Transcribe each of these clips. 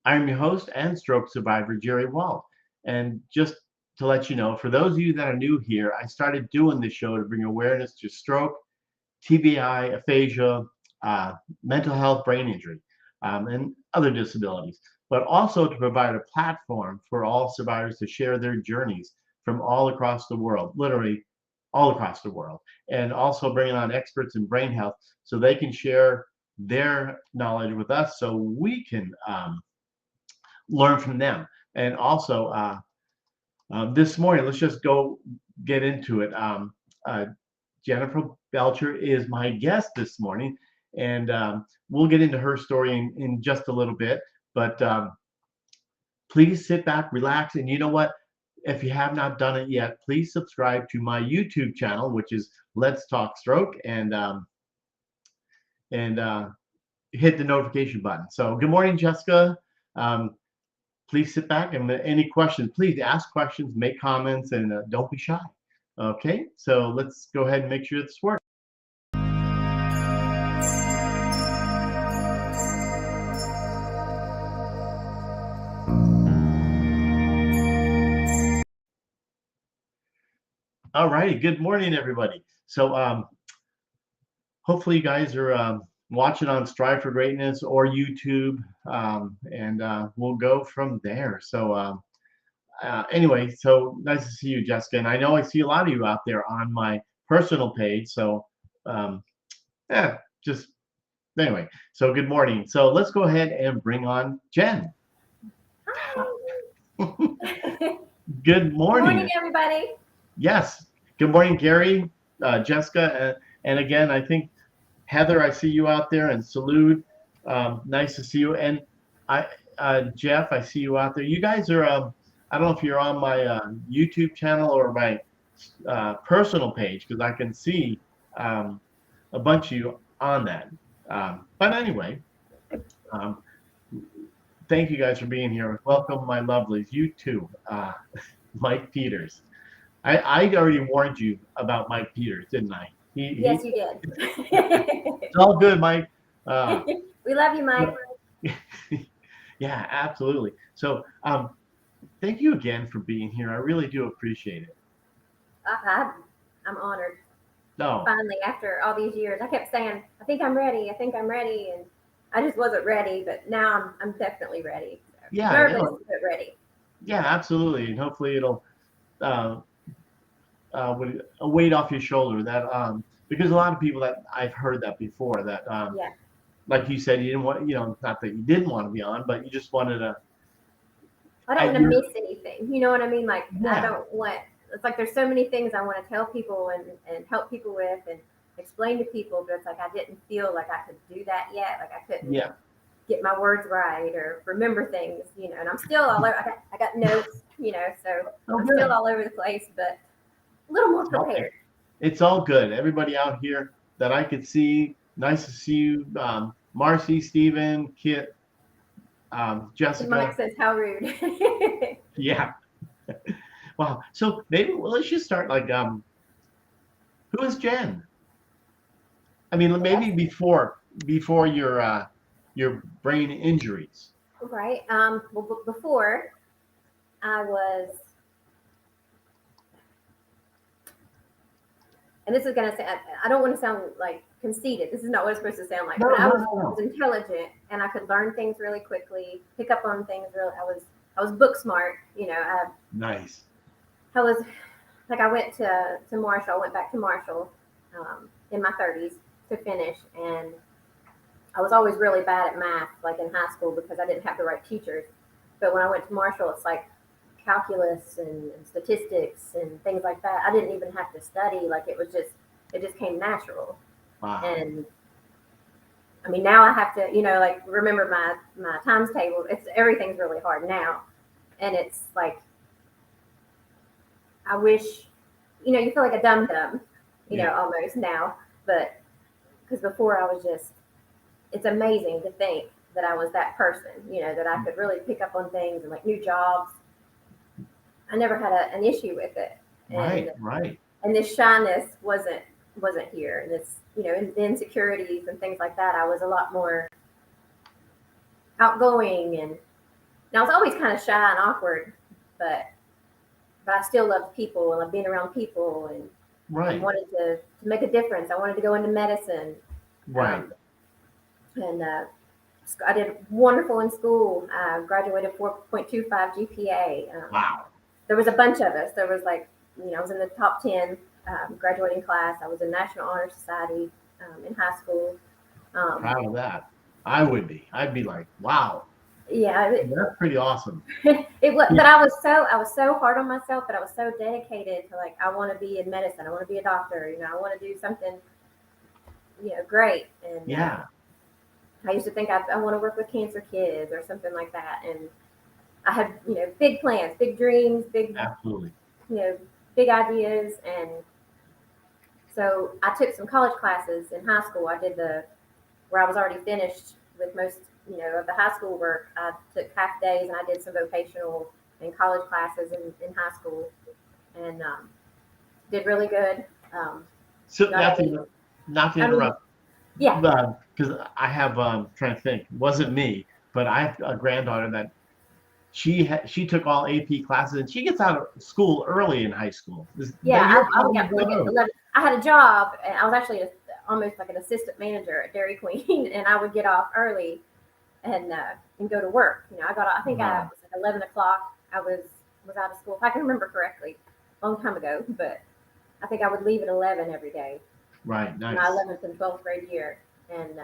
I'm your host and stroke survivor, Jerry Wald. And just to let you know, for those of you that are new here, I started doing this show to bring awareness to stroke, TBI, aphasia, uh, mental health, brain injury, and other disabilities, but also to provide a platform for all survivors to share their journeys from all across the world, literally all across the world, and also bringing on experts in brain health so they can share their knowledge with us so we can learn from them. And also, this morning, let's just go get into it. Uh, Jennifer Belcher is my guest this morning, and we'll get into her story in just a little bit. But please sit back, relax, and you know what? If you have not done it yet, please subscribe to my YouTube channel, which is Let's Talk Stroke, and hit the notification button. So, good morning, Jessica. Um, please sit back and any questions, please ask questions, make comments, and don't be shy. Okay, so let's go ahead and make sure this works. All righty, good morning, everybody. So hopefully you guys are watching on Strive for Greatness or YouTube, and we'll go from there. So anyway, so nice to see you, Jessica. And I know I see a lot of you out there on my personal page. So yeah, just anyway. So good morning. So let's go ahead and bring on Jen. Good Good morning. morning, everybody. Yes. Good morning, Gary, Jessica, and again, I think Heather, I see you out there, and Salute. Nice to see you. And I, Jeff, I see you out there. You guys are. I don't know if you're on my YouTube channel or my personal page because I can see a bunch of you on that. But anyway, um, thank you guys for being here. Welcome, my lovelies. You too, Mike Peters. I already warned you about Mike Peters, didn't I? Yes, you did. It's all good, Mike. Uh, We love you, Mike. yeah, absolutely. So, thank you again for being here. I really do appreciate it. I'm honored. No, Finally, after all these years, I kept saying, "I think I'm ready. I think I'm ready," and I just wasn't ready. But now I'm definitely ready. So, yeah, nervous, no, but ready. yeah, absolutely, and hopefully it'll uh, a weight off your shoulder. That because a lot of people that I've heard that before that Yeah, like you said, you didn't want, not that you didn't want to be on, but you just wanted to. I don't want to You're, miss anything. You know what I mean? Like I yeah, don't want. It's like there's so many things I want to tell people and help people with and explain to people, but it's like I didn't feel like I could do that yet. Like I couldn't yeah. get my words right or remember things, and I'm still all over. I got notes, so Oh, I'm still good. all over the place, but a little more Okay. prepared. It's all good. Everybody out here that I could see, nice to see you. Marcy, Steven, Kit, And Mike Jessica. says, "How rude." Yeah. Wow. So maybe let's just start like, who is Jen? I mean, Well, maybe before your brain injuries. right. Well, before I was, and this is gonna say, I don't want to sound like conceited. This is not what it's supposed to sound like. No, But I no, was, no, I was no. intelligent, and I could learn things really quickly, pick up on things. Really, I was book smart. Nice. I was like I went to Marshall. I went back to Marshall in my 30s to finish, and I was always really bad at math, like in high school, because I didn't have the right teachers. But when I went to Marshall, it's like calculus and statistics and things like that. I didn't even have to study; like it just came natural. Wow. And I mean, now I have to, like remember my times table. It's everything's really hard now, and it's like I wish, you feel like a dum dum, Yeah. almost now. But because before I was just, it's amazing to think that I was that person, that I could really pick up on things and like new jobs. I never had an issue with it, and Right. Right. and this shyness wasn't here, and this, the insecurities and things like that. I was a lot more outgoing and Now I was always kind of shy and awkward, but I still loved people and loved being around people and Right. wanted to make a difference. I wanted to go into medicine. Right. Um, and I did wonderful in school. I graduated 4.25 GPA. Wow. There was a bunch of us. There was like, I was in the top 10 graduating class. I was in National Honor Society in high school. Um, Proud of that. I would be. I'd be like, wow, yeah, that's pretty awesome. it was, Yeah. but I was so hard on myself, but I was so dedicated to like, I want to be in medicine. I want to be a doctor. I want to do something, great. And Yeah. I used to think I want to work with cancer kids or something like that. And I had, big plans, big dreams, Absolutely. you know, big ideas. And so I took some college classes in high school. I did where I was already finished with most, of the high school work. I took half days and I did some vocational and college classes in high school and did really good. So Got a, not to I mean, interrupt, yeah, because I have trying to think. It wasn't me, but I have a granddaughter that she took all AP classes and she gets out of school early in high school. yeah. You're I would probably get one like of at those. 11. I had a job and I was actually almost like an assistant manager at Dairy Queen and I would get off early and go to work. I think I Wow. was at 11 o'clock. I was out of school, if I can remember correctly, a long time ago. But I think I would leave at 11 every day, Right. my Nice. 11th and 12th grade year, and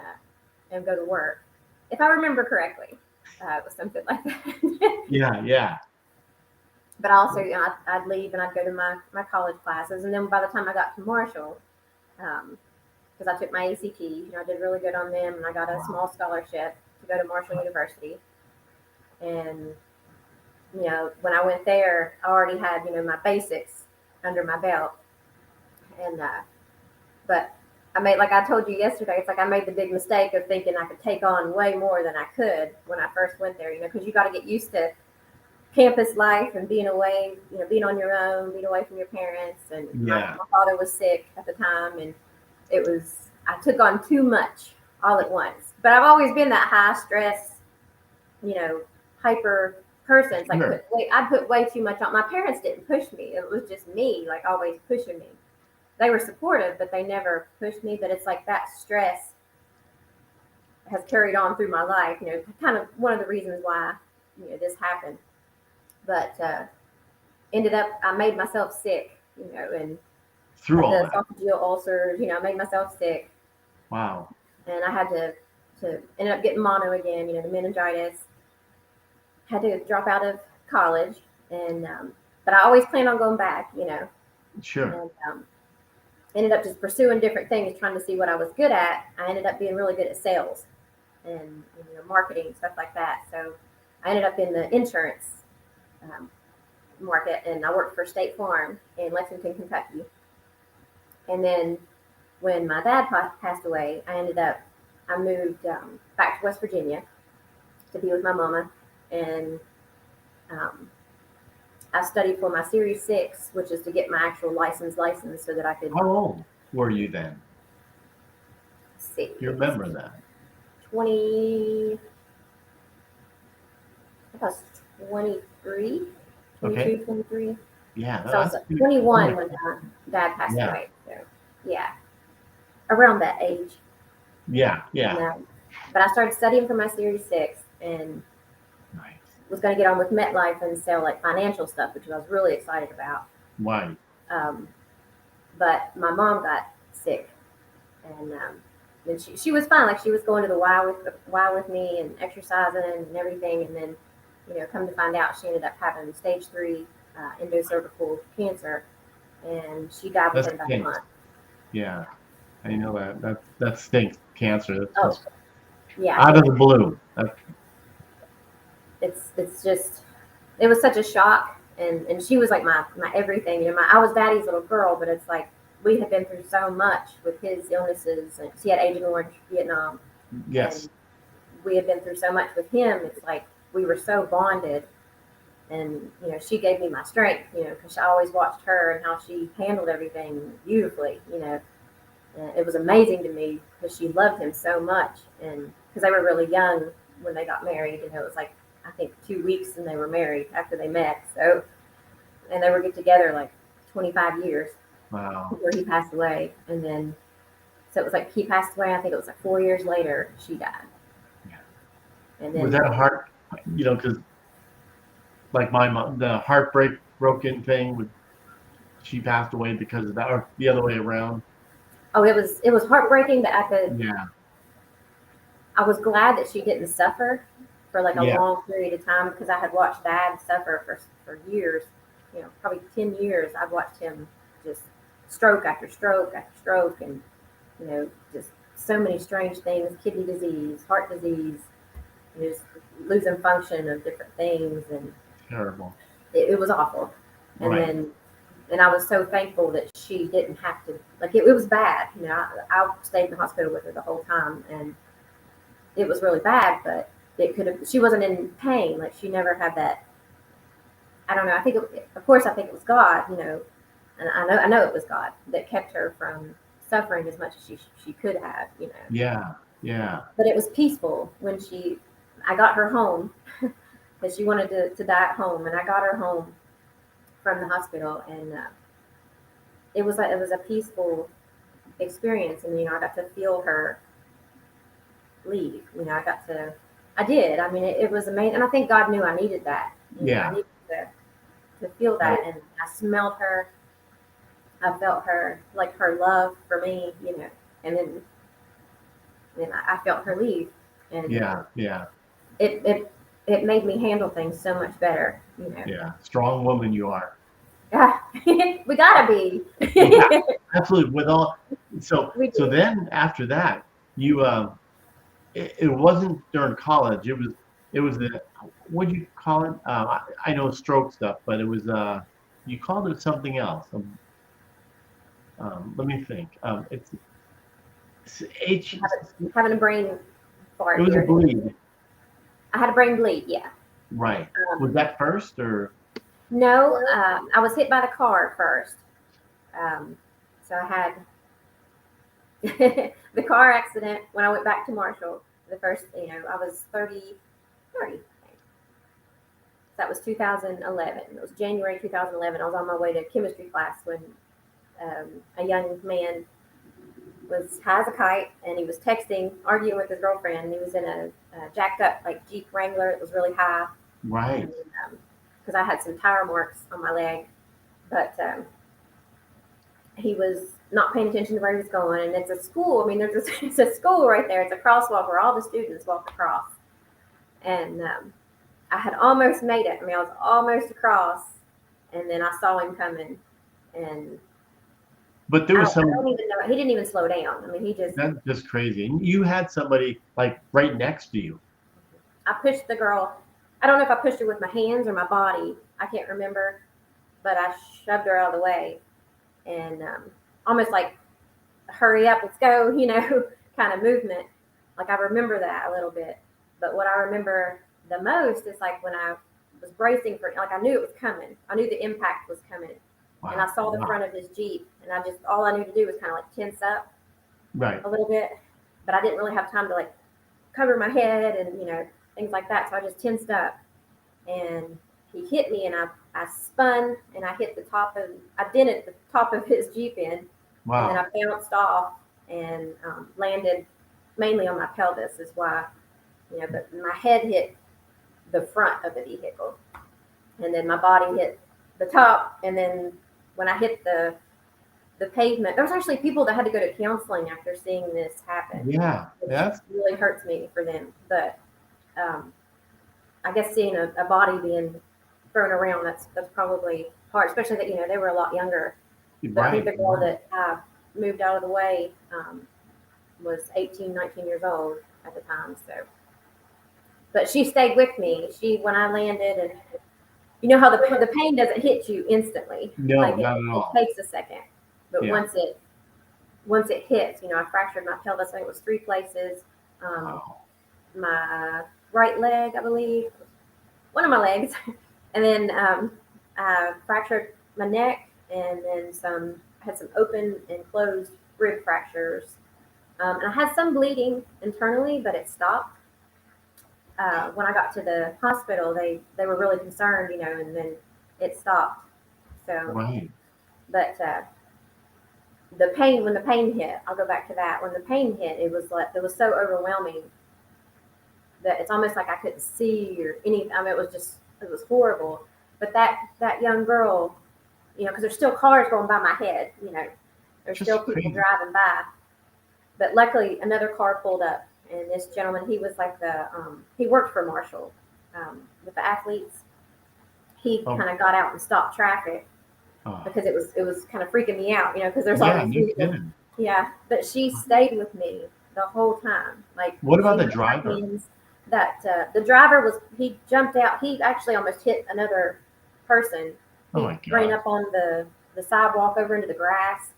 go to work, if I remember correctly. It was something like that. Yeah. Yeah. But also, I'd leave and I'd go to my college classes, and then by the time I got to Marshall, because I took my ACT, I did really good on them, and I got a small scholarship to go to Marshall University. And when I went there, I already had my basics under my belt, and but I made, like I told you yesterday, it's like I made the big mistake of thinking I could take on way more than I could when I first went there. Because you got to get used to campus life and being away, being on your own, being away from your parents. And Yeah. my father was sick at the time, and I took on too much all at once. But I've always been that high stress, hyper person. It's like Sure. I put way too much on. My parents didn't push me. It was just me, like always pushing me. They were supportive, but they never pushed me. But it's like that stress has carried on through my life. Kind of one of the reasons why this happened. But ended up, I made myself sick. And Through had all the that. esophageal ulcers. I made myself sick, Wow. and I had to ended up getting mono again. The meningitis. Had to drop out of college, and but I always plan on going back. Sure. And ended up just pursuing different things, trying to see what I was good at. I ended up being really good at sales and marketing, stuff like that. So I ended up in the insurance um, market, and I worked for State Farm in Lexington, Kentucky. And then when my dad passed away, I moved back to West Virginia to be with my mama, and um, I studied for my Series 6, which is to get my actual license so that I could How old were you then? see. You remember that? 20, I was 23, Okay. 22, 23. Yeah. So I was That's like pretty. 21 when my dad passed Yeah. away. So, yeah, around that age. Yeah. And, Yeah. but I started studying for my Series 6 and Nice. was going to get on with MetLife and sell like financial stuff, which I was really excited about. Right. Um, but my mom got sick, and then she was fine. Like she was going to the Y with me and exercising and everything. And then, come to find out, she ended up having stage 3 endo-cervical cancer, and she died That's within about a stinks. month. Yeah. I know that. That stinks. Cancer. That's Oh, just yeah, out of the blue. it's just, it was such a shock. And she was like my everything. I was Daddy's little girl, but it's like we had been through so much with his illnesses, and she had Agent Orange, Vietnam, Yes. and we had been through so much with him. It's like we were so bonded, and she gave me my strength, because I always watched her and how she handled everything beautifully. And it was amazing to me because she loved him so much, and because they were really young when they got married, it was like I think 2 weeks, and they were married after they met. So, and they were get together like 25 years Wow. before he passed away. And then, so it was like he passed away. I think it was like 4 years later she died. Yeah. And then Was that a heart? Because like my mom, the heartbreak broken thing with she passed away because of that, or the other way around. oh, it was heartbreaking, but Yeah. I was glad that she didn't suffer for like a Yeah. long period of time, because I had watched Dad suffer for years, probably 10 years. I've watched him just stroke after stroke after stroke, and just so many strange things: kidney disease, heart disease, just losing function of different things, and Terrible. it was awful. And Right. then, and I was so thankful that she didn't have to. Like it was bad. I stayed in the hospital with her the whole time, and it was really bad, but it could have. She wasn't in pain. Like she never had that. I don't know. Of course, I think it was God. And I know it was God that kept her from suffering as much as she could have. Yeah. Yeah. But it was peaceful when I got her home because she wanted to die at home, and I got her home from the hospital, and it was a peaceful experience, and I got to feel her leave. I did. I mean, it was amazing, and I think God knew I needed that. I Yeah. needed to feel that, Right. and I smelled her. I felt her, like her love for me, and then I felt her leave, and Yeah. Yeah. it it it made me handle things so much better. Yeah. Strong woman you are. We gotta be. Yeah. Absolutely. With all so We so do. then after that, you it wasn't during college. It was the what do you call it? I know stroke stuff, but it was you called it something else. Let me think. It's H. Having a brain It fart was a here. bleed, I had a brain bleed. Yeah. right? Was Um, that first or no, I was hit by the car first. Um, so I had the car accident when I went back to Marshall. The first, I was 30. That was 2011. It was January 2011. I was on my way to chemistry class when a young man was high as a kite, and he was texting, arguing with his girlfriend. And he was in a jacked up like Jeep Wrangler. It was really high, right? and because I had some tire marks on my leg, but he was not paying attention to where he was going. And it's a school. I mean, it's a school right there. It's a crosswalk where all the students walk across, and I had almost made it. I mean, I was almost across, and then I saw him coming, and But there was I some don't even know. He didn't even slow down. I mean, he just. that's just crazy. And you had somebody like right next to you. I pushed the girl. I don't know if I pushed her with my hands or my body. I can't remember, but I shoved her out of the way, and almost like hurry up, let's go, kind of movement. Like I remember that a little bit. But what I remember the most is like when I was bracing for, like I knew it was coming. I knew the impact was coming. And Wow. I saw the Wow. front of his Jeep, and all I knew to do was kind of like tense up Right. a little bit. But I didn't really have time to like cover my head and, things like that. So I just tensed up, and he hit me, and I spun, and I dented the top of his Jeep in, and then Wow. I bounced off and landed mainly on my pelvis is why, but my head hit the front of the vehicle, and then my body hit the top, and then when I hit the pavement, there was actually people that had to go to counseling after seeing this happen, Yeah. which That's really hurts me for them. But I guess seeing a body being thrown around, that's probably hard, especially that they were a lot younger. But I think right. the girl that moved out of the way was 18, 19 years old at the time. So, but she stayed with me. When I landed, and you know how the pain doesn't hit you instantly, No, like not at it all. takes a second. But Yeah. once it hits, I fractured my pelvis. I think it was 3 places. Wow. My right leg, I believe, one of my legs, and then I fractured my neck, and then had some open and closed rib fractures, and I had some bleeding internally, but it stopped. when I got to the hospital, they were really concerned, and then it stopped. So, Right. but the pain when the pain hit, I'll go back to that. When the pain hit, it was so overwhelming that it's almost like I couldn't see or anything. I mean, it was horrible. But that young girl, because there's still cars going by my head, there's still Just people crazy. driving by. But luckily, another car pulled up, and this gentleman, he was like he worked for Marshall with the athletes. He Oh, kind of got out and stopped traffic oh. because it was kind of freaking me out, because there's all Yeah, these no vehicles. kidding. Yeah, but she stayed with me the whole time. Like What about she the held my driver? hands. That the driver he jumped out. He actually almost hit another person. Oh He my ran God. up on the sidewalk over into the grass,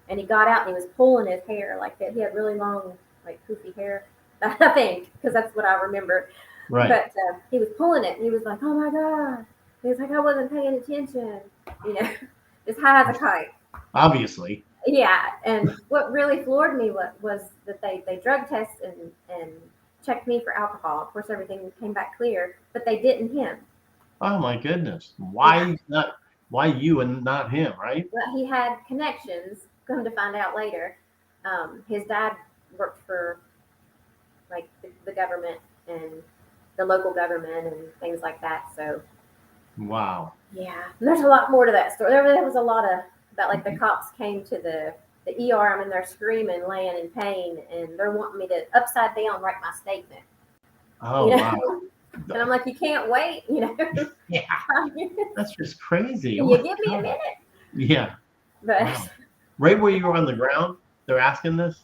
and he got out and he was pulling his hair like that. He had really long, like poofy hair, I think, because that's what I remember. Right. But he was pulling it, and he was like, "Oh my God!" He was like, "I wasn't paying attention," you know, as high as a kite. Obviously. Yeah, and what really floored me was that they drug tested and checked me for alcohol. Of course, everything came back clear, but they didn't him. Oh my goodness. Yeah, Why you and not him, right? but he had connections. Come to find out later, his dad worked for like the government and the local government and things like that. So Wow. yeah, and there's a lot more to that story. There was a lot of that. Like the cops came to the ER. I'm in there screaming, laying in pain, and they're wanting me to upside down write my statement. Oh You wow. know, and I'm like, you can't wait. Yeah, Can that's just crazy. Oh you my give me a God. minute? Yeah. But Wow. Right where you were on the ground, they're asking this?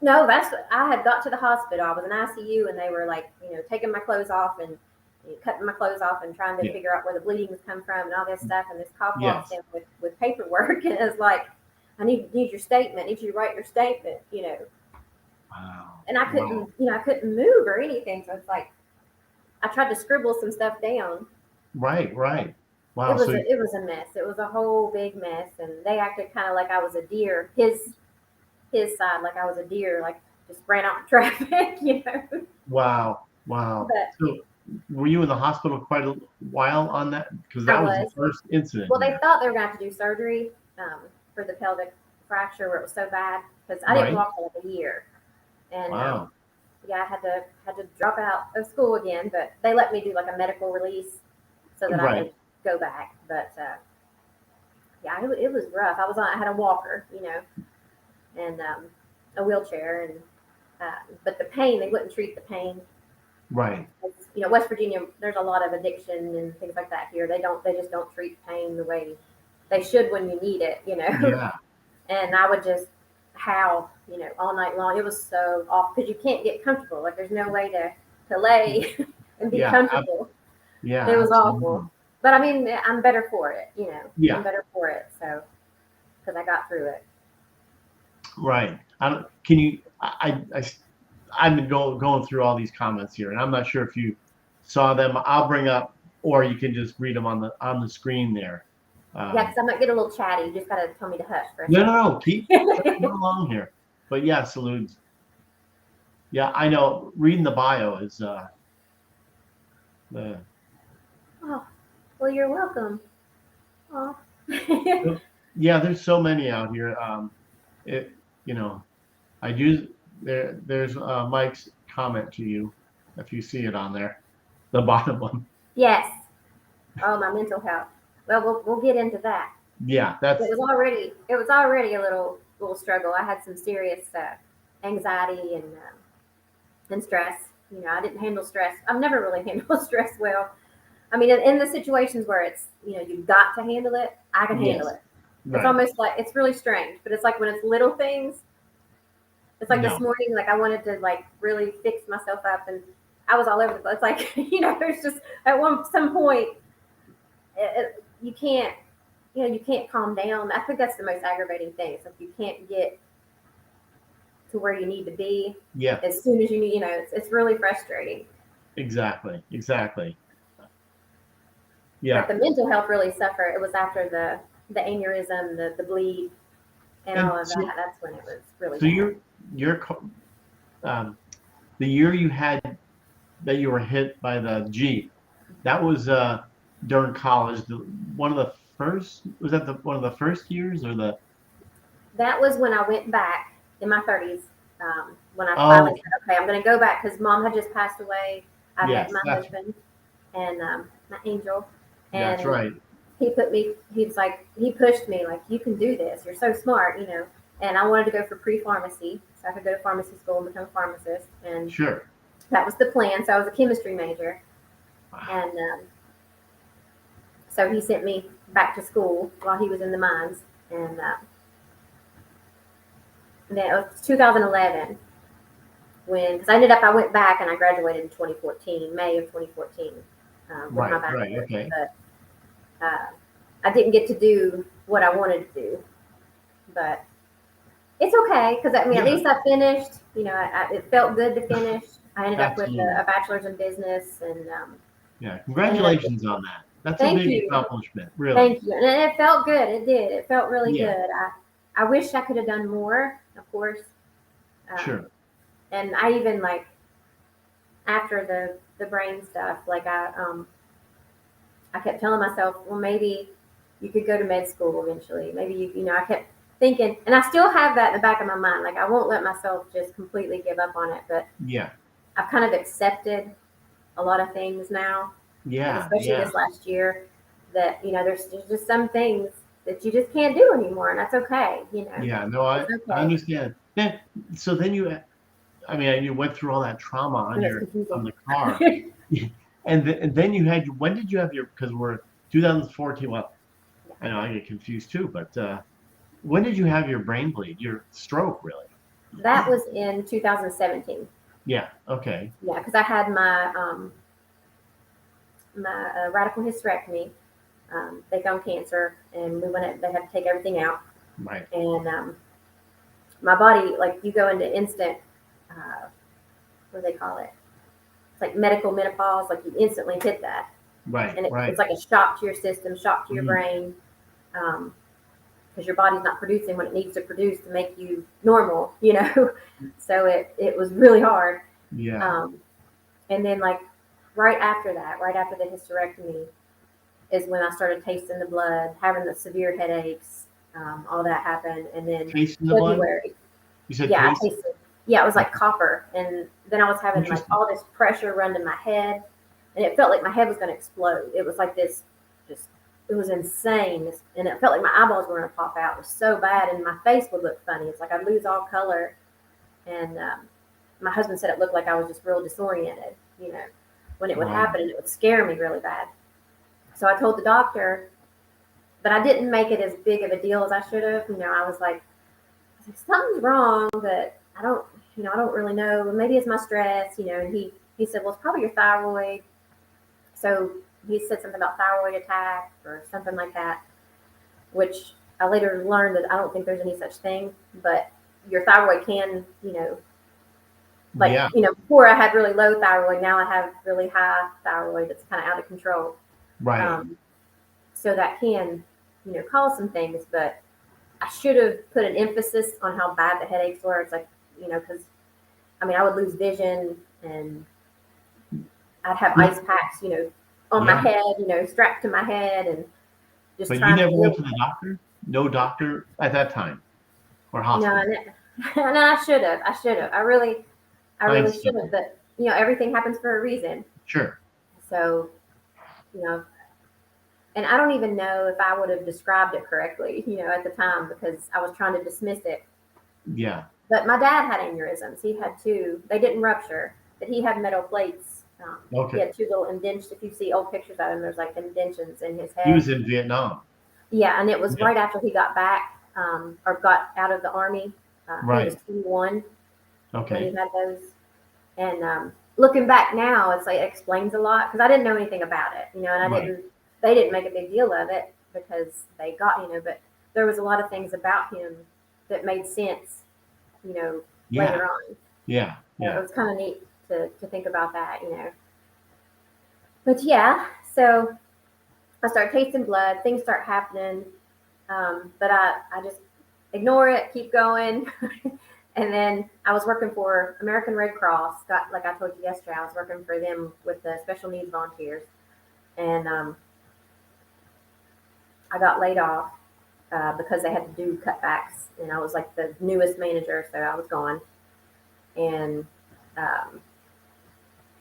no, I had got to the hospital. I was in ICU, and they were like, taking my clothes off and cutting my clothes off and trying to Yeah. figure out where the bleeding was coming from and all this stuff. And this cop walks Yes. in with paperwork and is like, I need your statement. I need you to write your statement. Wow. And Wow. I couldn't move or anything. So it's like I tried to scribble some stuff down. Right, right. Wow. So It was a mess. It was a whole big mess, and they acted kind of like I was a deer. His side, like I was a deer, like just ran out in traffic, wow. Wow. But So were you in the hospital quite a while on that? Because I that was the was. first incident Well, they here. thought they were going to have to do surgery for the pelvic fracture where it was so bad because I didn't Right? walk for like a year, and Wow. yeah, I had to drop out of school again, but they let me do like a medical release so that I Right. could go back. But yeah, it was rough. I had a walker, and a wheelchair, and but the pain they wouldn't treat the pain. Right. West Virginia, there's a lot of addiction and things like that here. They just don't treat pain the way they should when you need it. Yeah. And I would just howl, all night long. It was so off because you can't get comfortable. Like there's no way to lay and be Yeah. comfortable. Yeah. It was awful. Absolutely. But I mean, I'm better for it. I'm Yeah. better for it. So because I got through it. Right. I don't, can you, I've been going through all these comments here, and I'm not sure if you saw them. I'll bring up, or you can just read them on the screen there. Yeah, because I might get a little chatty. You just gotta tell me to hush for a No, second. no, no. Keep chugging along here. But yeah, salutes. Yeah, I know. Reading the bio is uh, Oh, well, you're welcome. Oh. yeah. There's so many out here. It you know I do there. There's Mike's comment to you if you see it on there, the bottom one. Yes. Oh, my mental health. Well, we'll get into that. Yeah, that's It was already a little struggle. I had some serious anxiety and stress. I didn't handle stress. I've never really handled stress well. I mean, in the situations where it's you've got to handle it, I can handle yes, it. It's right. almost like it's really strange, but it's like when it's little things. It's like this No, morning, like I wanted to like really fix myself up, and I was all over the place. It's like there's just at some point you can't you can't calm down. I think that's the most aggravating thing. It's like you can't get to where you need to be yeah, as soon as you need. It's really frustrating. exactly, exactly. But Yeah, the mental health really suffered. It was after the aneurysm, the bleed, and and all of that. That's when it was really so bad. you're um, the year you had that you were hit by the Jeep. That was during college. One of the first was that the one of the first years or the That was when I went back in my 30s. When I finally oh said, okay, I'm going to go back because mom had just passed away. I met yes, my husband and my angel, that's and right. he put me. He's like, he pushed me like, you can do this. You're so smart, And I wanted to go for pre-pharmacy, so I could go to pharmacy school and become a pharmacist, and Sure. that was the plan. So I was a chemistry major, Wow. and so he sent me back to school while he was in the mines, and then it was 2011 when, because I went back and I graduated in 2014, May of 2014, with my Right. bachelor's. Okay. But I didn't get to do what I wanted to do, but it's okay because I mean, at Yeah. least I finished. It felt good to finish. I ended up with Absolutely. a bachelor's in business, and Yeah. ended up. Congratulations on that. That's a Thank big you, accomplishment, really. thank you, and it felt good. It did. It felt really Yeah. good. I wish I could have done more, of course. Um, Sure. and I even like after the brain stuff, like I kept telling myself, well, maybe you could go to med school eventually. Maybe I kept thinking, and I still have that in the back of my mind. Like I won't let myself just completely give up on it, but Yeah. I've kind of accepted a lot of things now, like Yeah. especially Yeah. this last year, that there's just some things that you just can't do anymore, and that's okay. Yeah. No, It's I okay. understand. Then I mean, you went through all that trauma And it's confusing. on the car, and then you had when did you have your? Because we're 2014. Well, I know I get confused too, but when did you have your brain bleed? Your stroke, really? That was in 2017. Yeah. Okay. Yeah, because I had my radical hysterectomy. They found cancer, and they had to take everything out. Right. And my body, like you go into instant, uh, what do they call it? It's like medical menopause. Like you instantly hit that, Right. and it's Right. like a shock to your system, shock to your Mhm. brain, because your body's not producing what it needs to produce to make you normal. So it was really hard. Yeah. Um, and then like right after that, right after the hysterectomy, is when I started tasting the blood, having the severe headaches. All that happened, and then Taste in the blood. February, You said yeah, I taste. tasted. Yeah, it was like Okay. copper, and then I was having like Interesting. all this pressure run to my head, and it felt like my head was going to explode. It was like this, just it was insane, and it felt like my eyeballs were going to pop out. It was so bad, and my face would look funny. It's like I'd lose all color, and my husband said it looked like I was just real disoriented, when it would Wow. happen, and it would scare me really bad. So I told the doctor, but I didn't make it as big of a deal as I should have. I was like, something's wrong, but I don't really know. Maybe it's my stress, And he said, well, it's probably your thyroid. So he said something about thyroid attack or something like that, which I later learned that I don't think there's any such thing. But your thyroid can, Yeah. before I had really low thyroid. Now I have really high thyroid that's kind of out of control. Right. Um, so that can, cause some things, but I should have put an emphasis on how bad the headaches were. It's like, because I mean, I would lose vision, and I'd have Yeah. ice packs, on my Yeah. head, strapped to my head, and just But you trying to never went live. to the doctor? No doctor at that time or No, hospital? and I should have. I should have. I really should Hindsight. have. But everything happens for a reason. Sure. So, you know, and I don't even know if I would have described it correctly, at the time because I was trying to dismiss it. Yeah. But my dad had aneurysms. He had two. They didn't rupture, but he had metal plates. He Okay. had two little indentions. If you see old pictures of him, there's like indentions in his He head. was in Vietnam. Yeah, and it was Yeah. right after he got back, or got out of the army. He was Right. 21 when he Okay. had those. And looking back now, it's like it explains a lot because I didn't know anything about it, and I Right. didn't. They didn't make a big deal of it because they got, but there was a lot of things about him that made sense, Yeah. later on. Yeah. So it Yeah. was kind of neat to think about that. But yeah, so I start tasting blood, things start happening, but I just ignore it, keep going. And then I was working for American Red Cross. Like I told you yesterday, I was working for them with the special needs volunteers, and I got laid off because they had to do cutbacks, and I was like the newest manager, so I was gone. And um,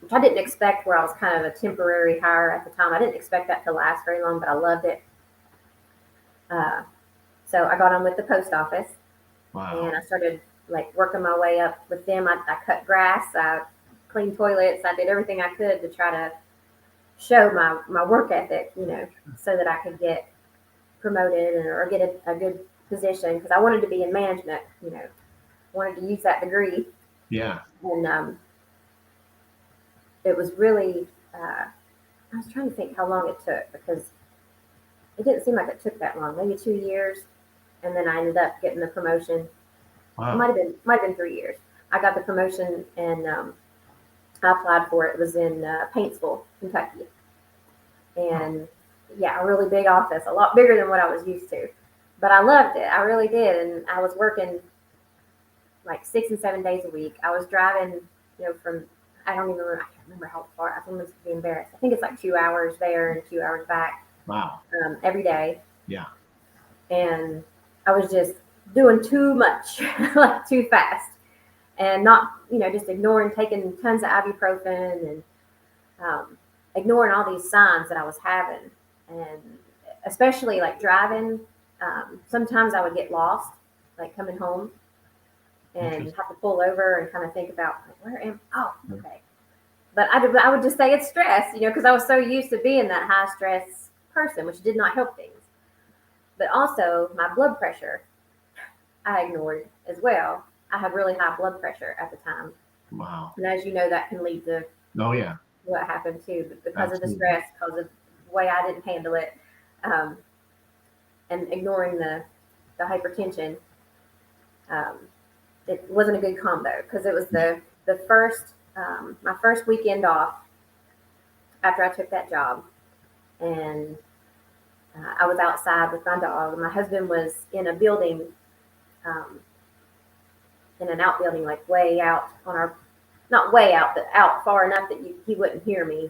which I didn't expect, where I was kind of a temporary hire at the time. I didn't expect that to last very long, but I loved it. Uh, so I got on with the post office, and I started like working my way up with them. I cut grass, I cleaned toilets, I did everything I could to try to show my work ethic, so that I could get promoted or get a good position, because I wanted to be in management, wanted to use that degree. Yeah. And it was really, I was trying to think how long it took, because it didn't seem like it took that long, maybe 2 years. And then I ended up getting the promotion. Wow. It might have been 3 years. I got the promotion, and I applied for it. It was in Paintsville, Kentucky. And yeah, a really big office, a lot bigger than what I was used to. But I loved it. I really did. And I was working like 6 and 7 days a week. I was driving, from, I can't remember how far. I think it's be embarrassed. I think it's like 2 hours there and 2 hours back. Wow. Every day. Yeah. And I was just doing too much, like too fast, and not, just ignoring, taking tons of ibuprofen, and ignoring all these signs that I was having. And especially like driving, sometimes I would get lost, like coming home, and have to pull over and kind of think about, like, where am I? Oh, okay. But I would just say it's stress, because I was so used to being that high stress person, which did not help things. But also my blood pressure, I ignored as well. I had really high blood pressure at the time. Wow. And as you know, that can lead to what happened too, but because of the stress, because of the way I didn't handle it, and ignoring the hypertension, it wasn't a good combo, because it was the first, my first weekend off after I took that job. And I was outside with my dog. My husband was in a building, in an outbuilding, like way out on our, not way out, but out far enough that he wouldn't hear me,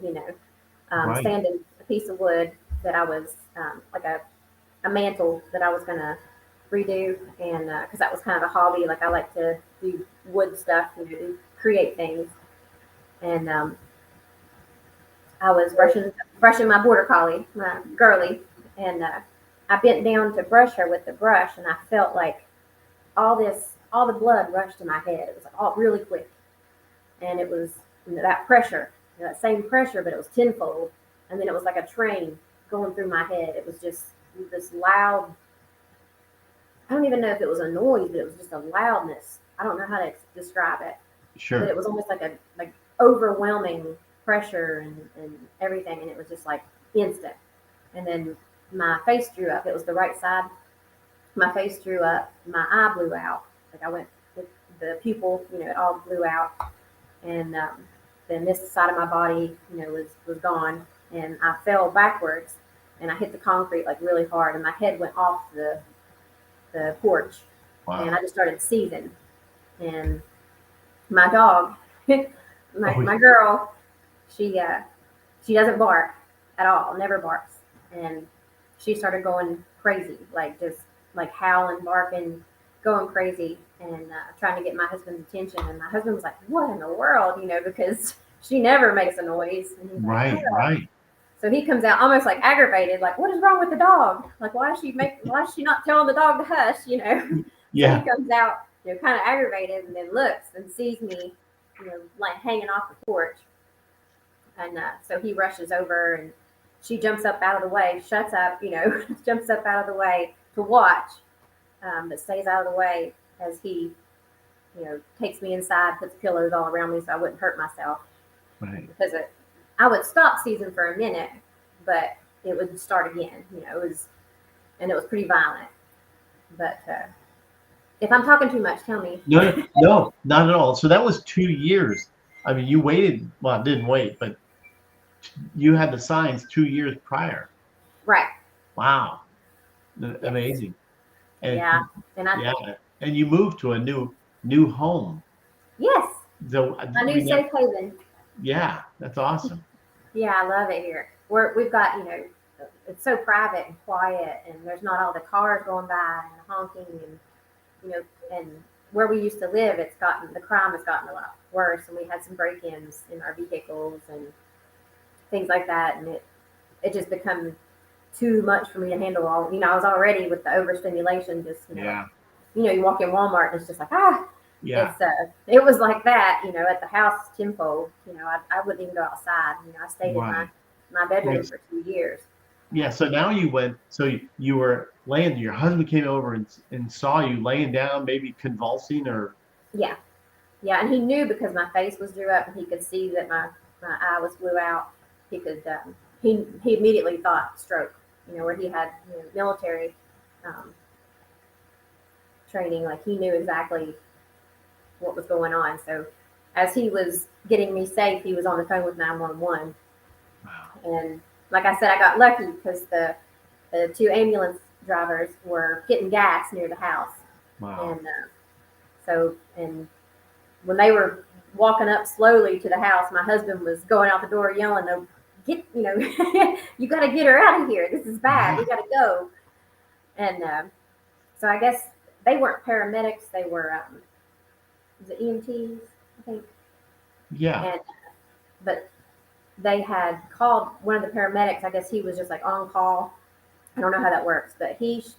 standing a piece of wood that I was, like a mantle that I was going to redo. And because that was kind of a hobby, like I like to do wood stuff, create things. And I was brushing my border collie, my girly, and I bent down to brush her with the brush, and I felt like all the blood rushed to my head. It was like all really quick, and it was that pressure, that same pressure, but it was tenfold. And then it was like a train going through my head. It was just this loud. I don't even know if it was a noise, but it was just a loudness. I don't know how to describe it. Sure. But it was almost like like overwhelming pressure and everything, and it was just like instant. And then my face drew up. It was the right side. My face drew up. My eye blew out. Like I went with the pupil, it all blew out. And then this side of my body, was gone. And I fell backwards, and I hit the concrete like really hard, and my head went off the porch. Wow. And I just started seizing. And my dog, my girl, she doesn't bark at all, never barks. And she started going crazy, like just like howling, barking, going crazy, and trying to get my husband's attention. And my husband was like, "What in the world?" Because she never makes a noise. And he's right, like, "Oh." right. So he comes out almost like aggravated, like, "What is wrong with the dog? Like, why is she not telling the dog to hush?" Yeah. So he comes out, kind of aggravated, and then looks and sees me, like hanging off the porch. And so he rushes over, and she jumps up out of the way, shuts up, jumps up out of the way to watch, but stays out of the way as he, takes me inside, puts pillows all around me so I wouldn't hurt myself. Right. Because I would stop seizing for a minute, but it would start again. It was pretty violent. But if I'm talking too much, tell me. No, not at all. So that was 2 years. I mean, you waited. Well, didn't wait, but you had the signs 2 years prior. Right. Wow. Amazing. And, yeah. And you moved to a new new home. Yes, So my new safe haven. yeah, that's awesome. Yeah, I love it here. We've got, it's so private and quiet, and there's not all the cars going by and honking, and you know, and where we used to live, the crime has gotten a lot worse, and we had some break-ins in our vehicles and things like that, and it just become too much for me to handle all. I was already with the overstimulation, just Yeah, you walk in Walmart and it's just like ah. yeah, It was like that, at the house tenfold. I wouldn't even go outside. I stayed in right. my bedroom Right. for 2 years. Yeah. So now you went. So you were laying. Your husband came over and saw you laying down, maybe convulsing, or Yeah, yeah, and he knew because my face was drew up and he could see that my eye was blew out. He could he immediately thought stroke. Where he had military um, training, like he knew exactly what was going on. So as he was getting me safe, he was on the phone with 911. wow, And like I said, I got lucky because the two ambulance drivers were getting gas near the house. wow. And and when they were walking up slowly to the house, my husband was going out the door yelling, "No, you got to get her out of here. This is bad. We got to go." And so I guess they weren't paramedics. They were was it EMTs, I think. Yeah. And but they had called one of the paramedics. I guess he was just like on call. I don't know how that works, but his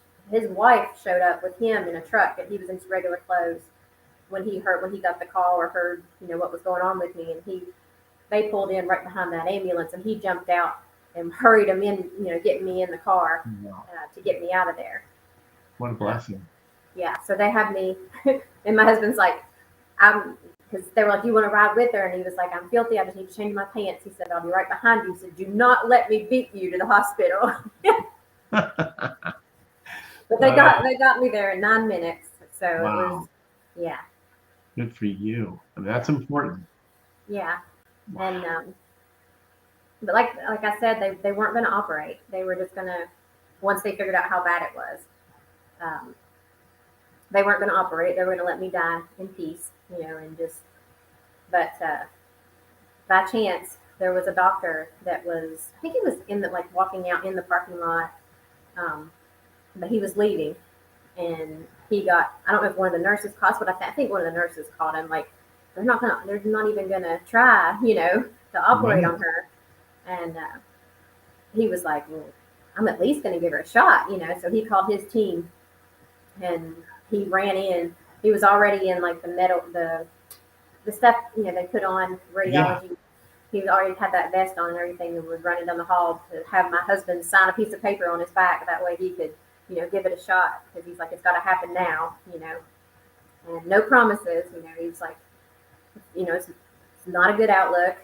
wife showed up with him in a truck, and he was in his regular clothes when he got the call or heard what was going on with me, and they pulled in right behind that ambulance, and he jumped out and hurried him in, getting me in the car Wow. to get me out of there. What a blessing. Yeah, so they have me, and my husband's like, because they were like, "Do you want to ride with her?" And he was like, "I'm filthy. I just need to change my pants." He said, "I'll be right behind you." He said, "Do not let me beat you to the hospital." But they got me there in 9 minutes. So it Wow. was, yeah, Good for you. I mean, that's yeah, important. yeah. Wow. And but like I said, they weren't going to operate. They were just going to, once they figured out how bad it was, um, they weren't going to operate. They were going to let me die in peace, and just. But by chance, there was a doctor that was, I think he was in the like walking out in the parking lot, but he was leaving, and he got. I don't know if one of the nurses called, but I think one of the nurses called him. Like they're not even gonna try, to operate Right. on her. And he was like, "Well, I'm at least gonna give her a shot," So he called his team, and he ran in. He was already in like the stuff they put on Yeah. radiology. He already had that vest on and everything, and was running down the hall to have my husband sign a piece of paper on his back. That way he could, give it a shot, because he's like, it's got to happen now, and no promises. He's like, it's not a good outlook,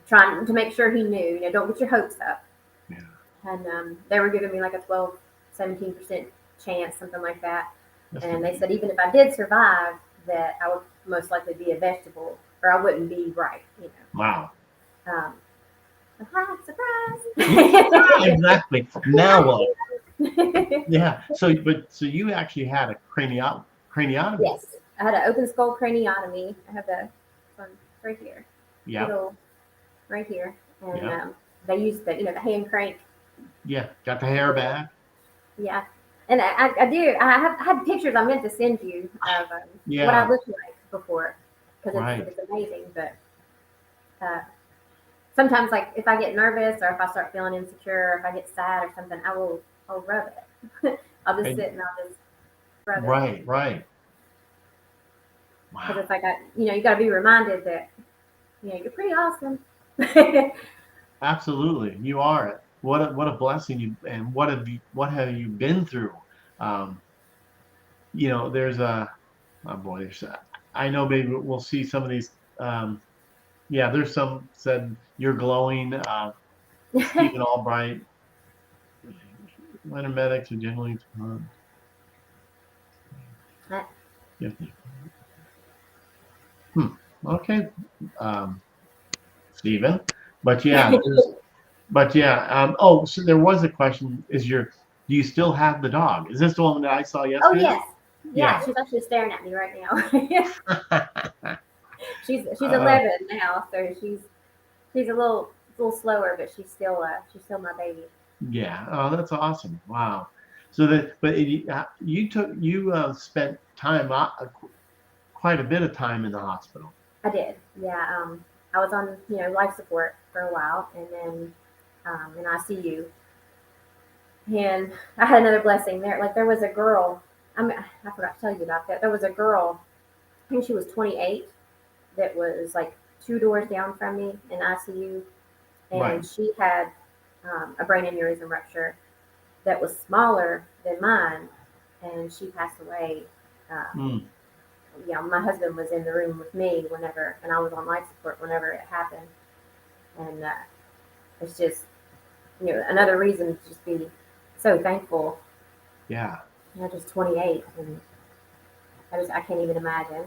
trying to make sure he knew, don't get your hopes up. Yeah. And they were giving me like a 12, 17% chance, something like that. That's And good. they said even if I did survive, that I would most likely be a vegetable, or I wouldn't be right, Wow. Um, surprise! Exactly. Now what? Yeah. So you actually had a craniotomy. Yes, I had an open skull craniotomy. I have the one right here, Yep. little right here, and Yep. they used the hand crank. Yeah. Got the hair back. Yeah, and I do. I had pictures I meant to send you of what I Yeah. looked like before, because Right. it's amazing. But uh, sometimes, like if I get nervous or if I start feeling insecure or if I get sad or something, I'll rub it. I'll just And, sit and I'll just rub it, right. Right. because Wow. it's like you got to be reminded that you're pretty awesome. Absolutely. You are. What a blessing you and what have you been through? Um, there's a oh boy, I know maybe we'll see some of these. Yeah, there's some said you're glowing. Stephen Albright, minor medics are generally hmm. Okay, um, Stephen. But yeah, oh, so there was a question. Do you still have the dog? Is this the one that I saw Oh yesterday? yes, Yeah, Yeah. she's actually staring at me right now. She's uh, 11 now, so she's a little slower, but she's still my baby. yeah. Oh, that's awesome. Wow. So you spent time quite a bit of time in the hospital. I did. Yeah. I was on life support for a while, and then in ICU. And I had another blessing there. Like there was a girl. I forgot to tell you about that. There was a girl. I think she was 28. That was like two doors down from me in ICU, Right. and she had a brain aneurysm rupture that was smaller than mine, and she passed away. Um, Mm, my husband was in the room with me whenever, and I was on life support whenever it happened, and it's just another reason to just be so thankful. yeah. Just 28, and I can't even imagine.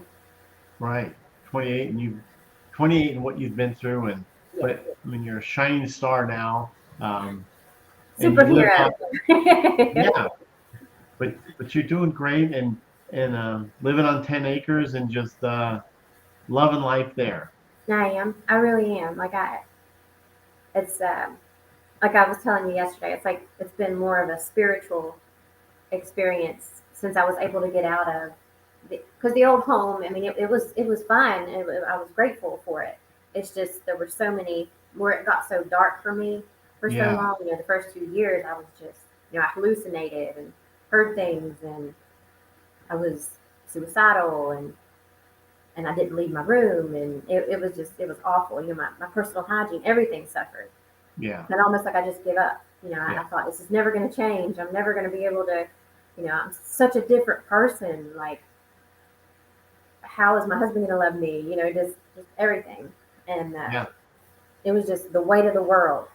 Right. 28 and 28 and what you've been through Yeah, but I mean you're a shining star now. And you live superhero. on, yeah, but you're doing great and living on 10 acres and just loving life there. I am. I really am. It's like I was telling you yesterday. It's like it's been more of a spiritual experience since I was able to get out of because the old home. I mean, it was fine. I was grateful for it. It's just there were so many where it got so dark for me for so Yeah. long. The first 2 years I was just I hallucinated and heard things, and I was suicidal, and I didn't leave my room, and it was awful. My personal hygiene, everything suffered, Yeah. and almost like I just give up. I Yeah. thought this is never going to change. I'm never going to be able to, I'm such a different person. Like, how is my husband going to love me? Just everything, and Yeah. it was just the weight of the world.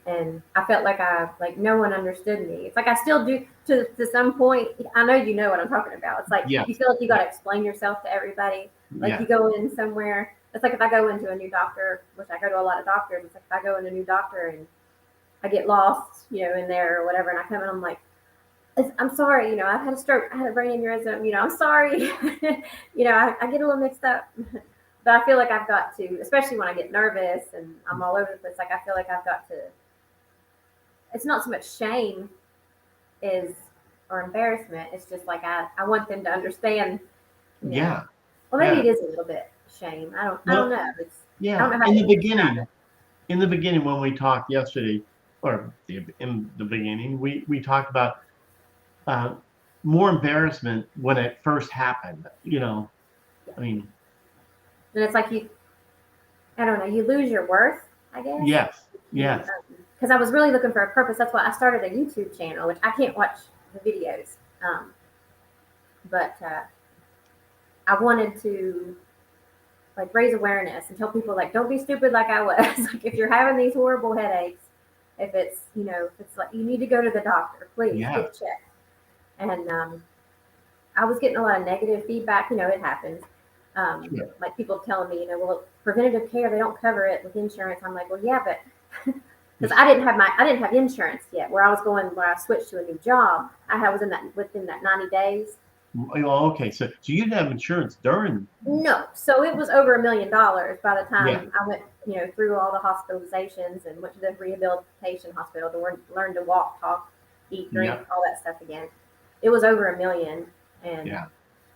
And I felt like no one understood me. It's like I still do to some point. I know you know what I'm talking about. It's like you Yes. feel like you got to explain yourself to everybody. Like you Yeah. go in somewhere. It's like if I go into a new doctor, which I go to a lot of doctors. It's like if I go in a new doctor and I get lost, in there or whatever, and I come in, I'm like, I'm sorry, I've had a stroke, I had a brain aneurysm, I'm sorry, I get a little mixed up. But I feel like I've got to, especially when I get nervous and I'm all over the place. Like I feel like I've got to. It's not so much shame is or embarrassment. It's just like I want them to understand. You know. Yeah. Well, maybe Yeah. it is a little bit shame. I don't Well, know. I don't yeah. know how to even describe it. In the beginning when we talked yesterday, or in the beginning, we talked about uh, more embarrassment when it first happened. Yeah. I mean, And it's like I don't know. You lose your worth, I guess. yes. You Yes. because I was really looking for a purpose. That's why I started a YouTube channel, which I can't watch the videos. But I wanted to like raise awareness and tell people like don't be stupid like I was. Like if you're having these horrible headaches, if it's if it's like you need to go to the doctor, please Yeah. get checked. And I was getting a lot of negative feedback. It happens. Sure. Like people telling me, well, preventative care they don't cover it with insurance. I'm like, well, yeah, but because Yes. I didn't have insurance yet. Where I switched to a new job, was in that within that 90 days. Oh, okay. So you didn't have insurance during. No, so it was over $1 million by the Yeah. time I went, through all the hospitalizations and went to the rehabilitation hospital to learn to walk, talk, eat, drink, Yeah. all that stuff again. It was over $1 million, and Yeah.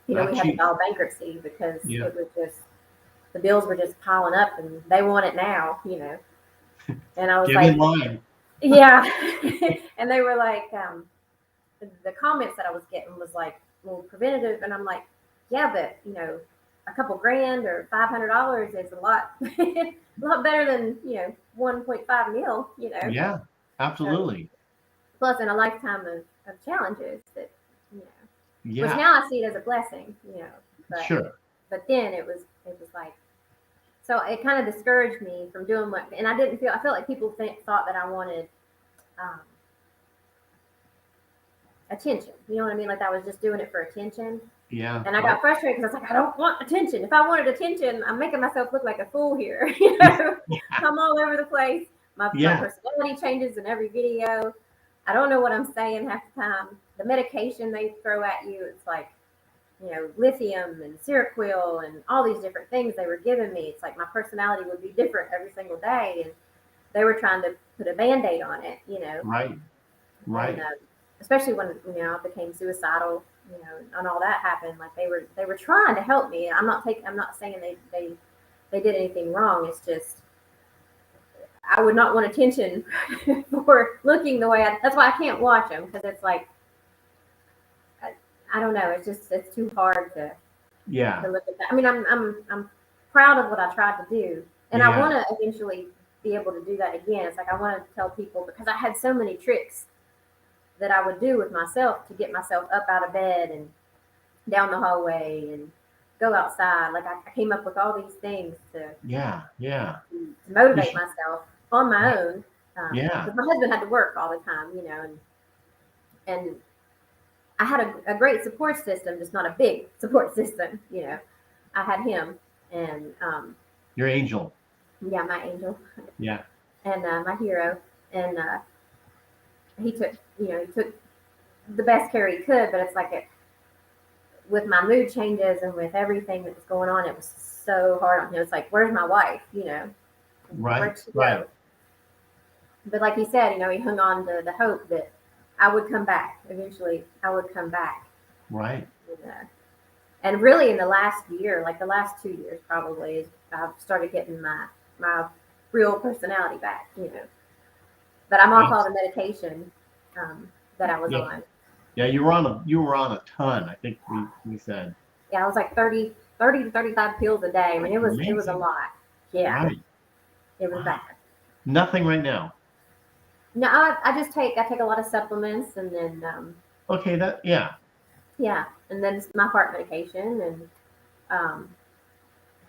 we Not had to cheap. file bankruptcy because Yeah. it was just the bills were just piling up, and they want it now. And I was Get in like, line. yeah, and they were like, the comments that I was getting was like, well, preventative, and I'm like, yeah, but a couple grand or $500 is a lot, a lot better than 1.5 mil, Yeah. So Absolutely. plus in a lifetime of challenges that you know, which Yeah. now I see it as a blessing, but Sure. then it was like so it kind of discouraged me from doing what, and I felt like people thought that I wanted. Um, Attention. You know what I mean? Like I was just doing it for attention. Yeah. And I got Well. frustrated because I was like, I don't want attention. If I wanted attention, I'm making myself look like a fool here. I'm all over the place. My Yeah. personality changes in every video. I don't know what I'm saying half the time. the medication they throw at you, it's like, lithium and Seroquel and all these different things they were giving me. It's like my personality would be different every single day, and they were trying to put a Band-Aid on it, Right. and Right. especially when I became suicidal, and all that happened. Like they were trying to help me. I'm not saying they did anything wrong. It's just I would not want attention for looking the way that's why I can't watch them, because it's like I don't know. It's too hard Yeah. to look at that. I mean, I'm proud of what I tried to do, and I Yeah. want to eventually be able to do that again. It's like I want to tell people, because I had so many tricks that I would do with myself to get myself up out of bed and down the hallway and go outside. Like I came up with all these things Yeah. Yeah. to You motivate should, myself on my own. yeah. Because my husband had to work all the time, and I had a great support system, just not a big support system. I had him, and Your angel. yeah, my angel, Yeah. and my hero, and he took he took the best care he could. But it's like with my mood changes and with everything that was going on, it was so hard on him. It's like, where's my wife? Right. Where'd she Right. go? But like he said, he hung on to the hope that I would come back. Eventually, I would come back. Right. And really, in the last year, like the last 2 years, probably, is I've started getting my real personality back. But I'm off all the medication that I was Yeah. on. Yeah. You were on a ton. I think we said. Yeah, I was like 30 to 35 pills a day. I mean, it was a Amazing. lot. Yeah, Right. it was Wow. bad. Nothing right now. No, I just take a lot of supplements, and then Okay. Yeah. yeah, and then my heart medication, and um,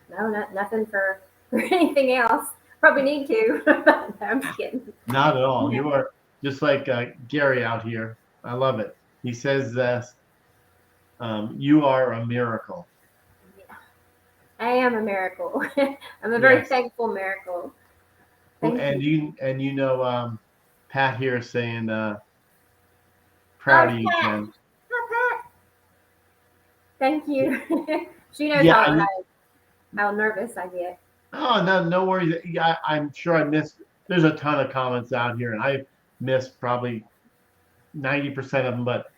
no, nothing for anything else. Probably need to. No, I'm just kidding. Not at all. You are just like Gary out here. I love it. He says this. You are a miracle. Yeah, I am a miracle. I'm a very Yes. thankful miracle. Thank you. And Pat here is saying proud of Oh, you, Pat. Jen. Hi, Pat. Thank you. She knows Yeah. how nervous I get. Oh, no worries. Yeah, I'm sure I missed. There's a ton of comments out here, and I missed probably 90% of them. But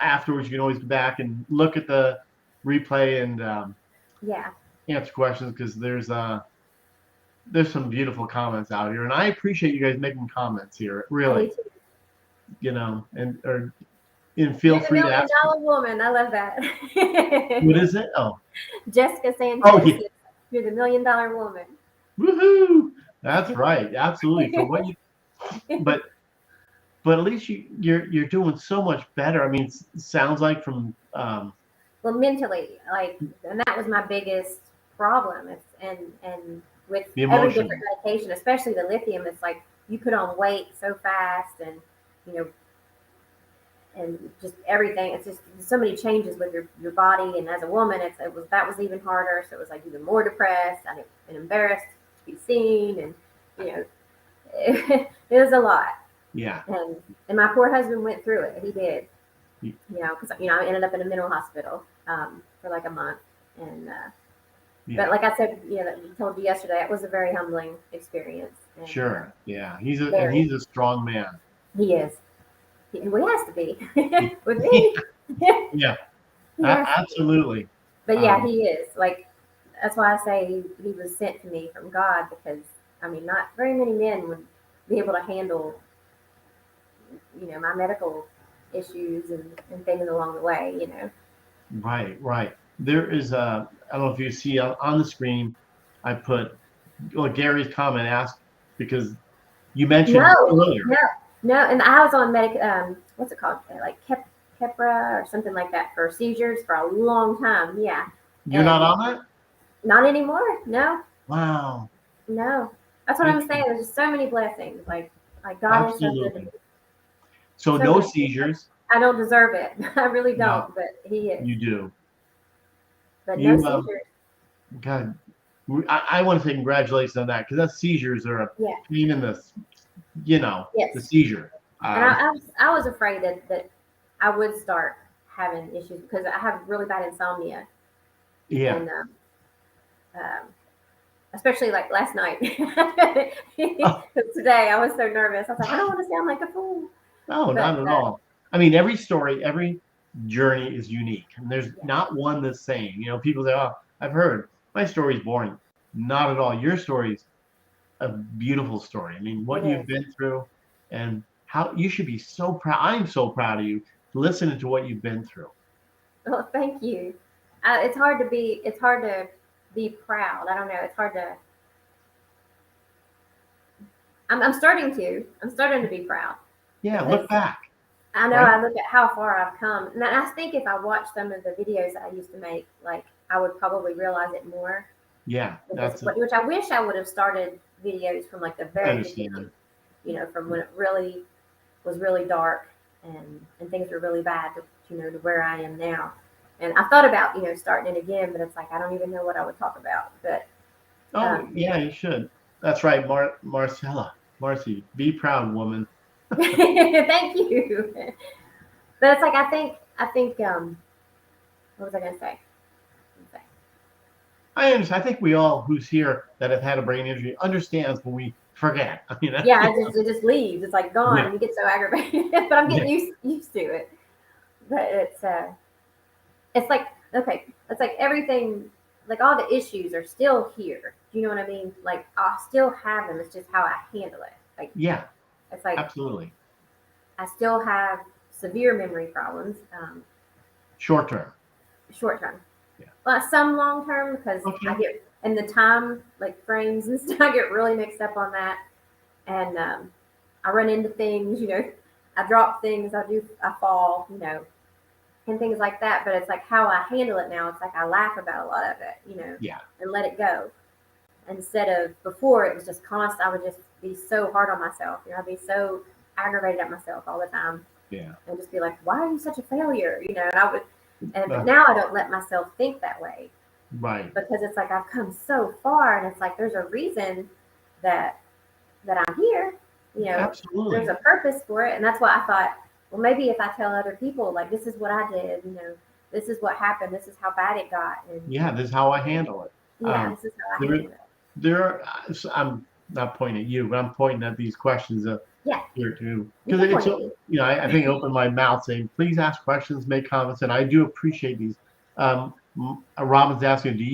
afterwards, you can always go back and look at the replay and Yeah. answer questions, because there's some beautiful comments out here, and I appreciate you guys making comments here. I do Really, too. and feel You're the free to million ask. dollar woman. I love that. What is it? Oh, Jessica oh Sanchez. yeah. You're the $1 million woman. Woohoo! That's right. Absolutely. For what you, but at least you're doing so much better. I mean, it sounds like from Well, mentally, like, and that was my biggest problem. And with the every different emotional. medication, especially the lithium, it's like you put on weight so fast, and you know, and just everything. It's just so many changes with your body, and as a woman, that was even harder. So it was like even more depressed and embarrassed to be seen, and you know, it was a lot. Yeah. And my poor husband went through it. He did. Y- Because I ended up in a mental hospital for like a month, and Yeah. but like I said, I told you yesterday, it was a very humbling experience. And, Sure. Yeah. very, He's a strong man. he is. Well, he has to be He- with me. yeah. He has to be. Absolutely. But yeah, he is. Like that's why I say he was sent to me from God, because I mean, not very many men would be able to handle my medical issues and things along the way. Right. Right. There is I don't know if you see on the screen, I put Gary's comment asked, because you mentioned No, earlier. no, and I was on what's it called? Like Keppra or something like that for seizures for a long time. Yeah. You're not on that? Not anymore. No, Wow. no. That's what I'm saying. There's just so many blessings. Like God is so good to me. Absolutely. So So no good. seizures. I don't deserve it. I really No, don't, but He is. you do. But no You seizures. God, I want to say congratulations on that, because that seizures are a Yeah. pain in the, the Yes. seizure. And Um, I was afraid that I would start having issues because I have really bad insomnia, yeah. and especially like last night. Oh, Because today I was so nervous. I was like, I don't want to sound like a fool. no, But not at all. I mean, every story, every journey is unique, and there's yeah, not one the same. You know, people say, "Oh, I've heard my story's boring." Not at all. Your story's a beautiful story. I mean, it what you've is. been through, and how you should be so proud. I'm so proud of you listening to what you've been through. Well, thank you. It's hard to be. It's hard to be proud. I don't know. It's hard to. I'm starting to. I'm starting to be proud Yeah, because look back, I know right? I look at how far I've come, and I think if I watched some of the videos that I used to make, like I would probably realize it more. Yeah, Because that's it. which I wish I would have started videos from like the I very beginning. understand. From when it really was really dark and things were really bad to where I am now. And I thought about starting it again, but it's like I don't even know what I would talk about. But Oh, um, yeah, you should. That's right, Marcella, Marcy, be proud, woman. thank you. But it's like I think what was I gonna say? I understand. I think we all who's here that have had a brain injury understands when we forget. I mean, Yeah, it just leaves. It's like gone, yeah, and you get so aggravated. But I'm yeah, getting used to it. But it's like okay, it's like everything, like all the issues are still here. Do you know what I mean? Like I still have them. It's just how I handle it. Like yeah, it's like absolutely. I still have severe memory problems, Short term. short term. Yeah. Well, some long term because I Okay. get in the time like frames and stuff. I get really mixed up on that, and I run into things. I drop things. I fall. And things like that. But it's like how I handle it now. It's like I laugh about a lot of it, Yeah. and let it go. Instead of before, it was just constant. I would just be so hard on myself. I'd be so aggravated at myself all the time, Yeah. and just be like, "Why are you such a failure?" And I would, but Uh, now I don't let myself think that way right. because it's like I've come so far, and it's like there's a reason that I'm here. There's Absolutely. a purpose for it, and that's why I thought, well, maybe if I tell other people, like this is what I did, this is what happened, this is how bad it got, and Yeah, this is how I handle it. yeah, Um, this is how I there, handle it. there are, I'm not pointing at you, but I'm pointing at these questions Yeah, here too, you because can it's, point at me. I think I opened my mouth saying, please ask questions, make comments, and I do appreciate these. Robin's asking, do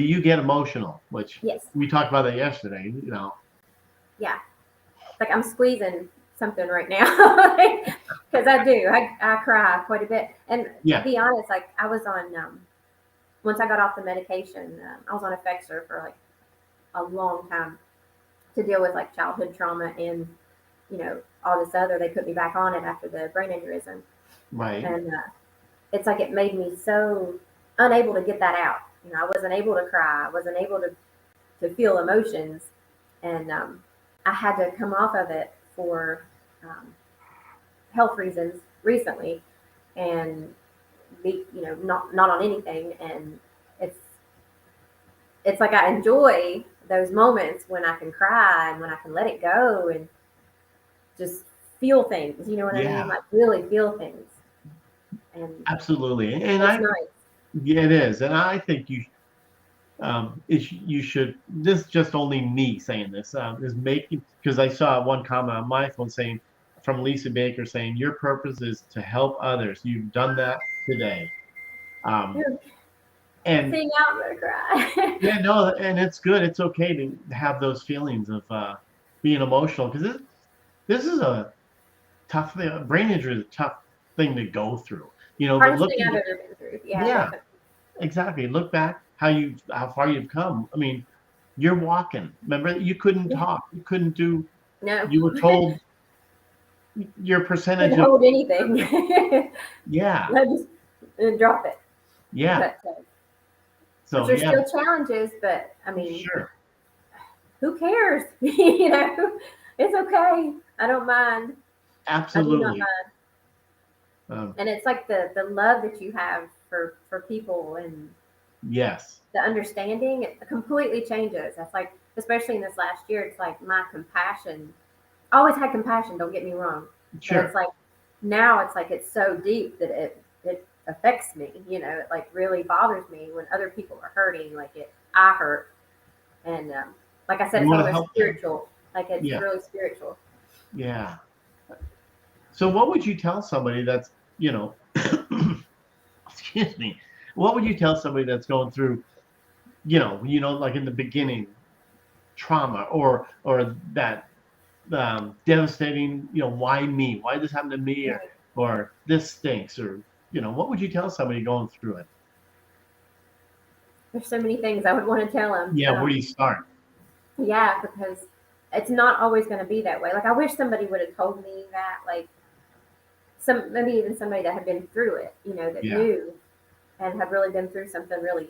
you get emotional? Which Yes, we talked about that yesterday. yeah. Like I'm squeezing something right now because I do. I cry quite a bit, and to Yeah, be honest, like I was on once I got off the medication, I was on Effexor for like a long time to deal with like childhood trauma and all this other. They put me back on it after the brain aneurysm, right. and it's like it made me so unable to get that out. I wasn't able to cry. I wasn't able to feel emotions, and I had to come off of it for um, health reasons recently, and be not on anything. And it's it's like I enjoy those moments when I can cry and when I can let it go and just feel things. You know what I mean? Yeah, Like really feel things, and absolutely. And it's nice. yeah, it is. And I think you should, this is just only me saying this, is making, because I saw one comment on my phone saying, from Lisa Baker saying, your purpose is to help others. You've done that today. Um, and Seeing out, I'm gonna cry. yeah, no, and it's good. It's okay to have those feelings of being emotional because this is a tough thing. Brain injury is a tough thing to go through, but Hardest thing looking, I've ever been through. Yeah, yeah, definitely. exactly. Look back how far you've come. I mean, you're walking. Remember, you couldn't Yeah. talk. You couldn't do. No, You were told your percentage couldn't of. hold anything. Yeah, I just drop it. yeah. But So there's yeah, still challenges. But I mean, sure, who cares? It's okay. I don't mind. I do not absolutely. mind. Um, And it's like the love that you have for people and yes, the understanding. It completely changes. That's like, especially in this last year, it's like my compassion. I always had compassion, don't get me wrong. But it's Sure. like now it's like it's so deep that it affects me, it like really bothers me when other people are hurting, like I hurt. And like I said, You it's want to almost help them. spiritual. Like it's Yeah. really spiritual. Yeah. So what would you tell somebody that's, excuse me, what would you tell somebody that's going through, like in the beginning, trauma or that devastating, why me? Why this happened to me? Or Right. or this stinks? Or what would you tell somebody going through it? There's so many things I would want to tell them. Yeah, where do you start? Yeah, because it's not always going to be that way. Like I wish somebody would have told me that, like maybe even somebody that had been through it, that Yeah, knew and had really been through something really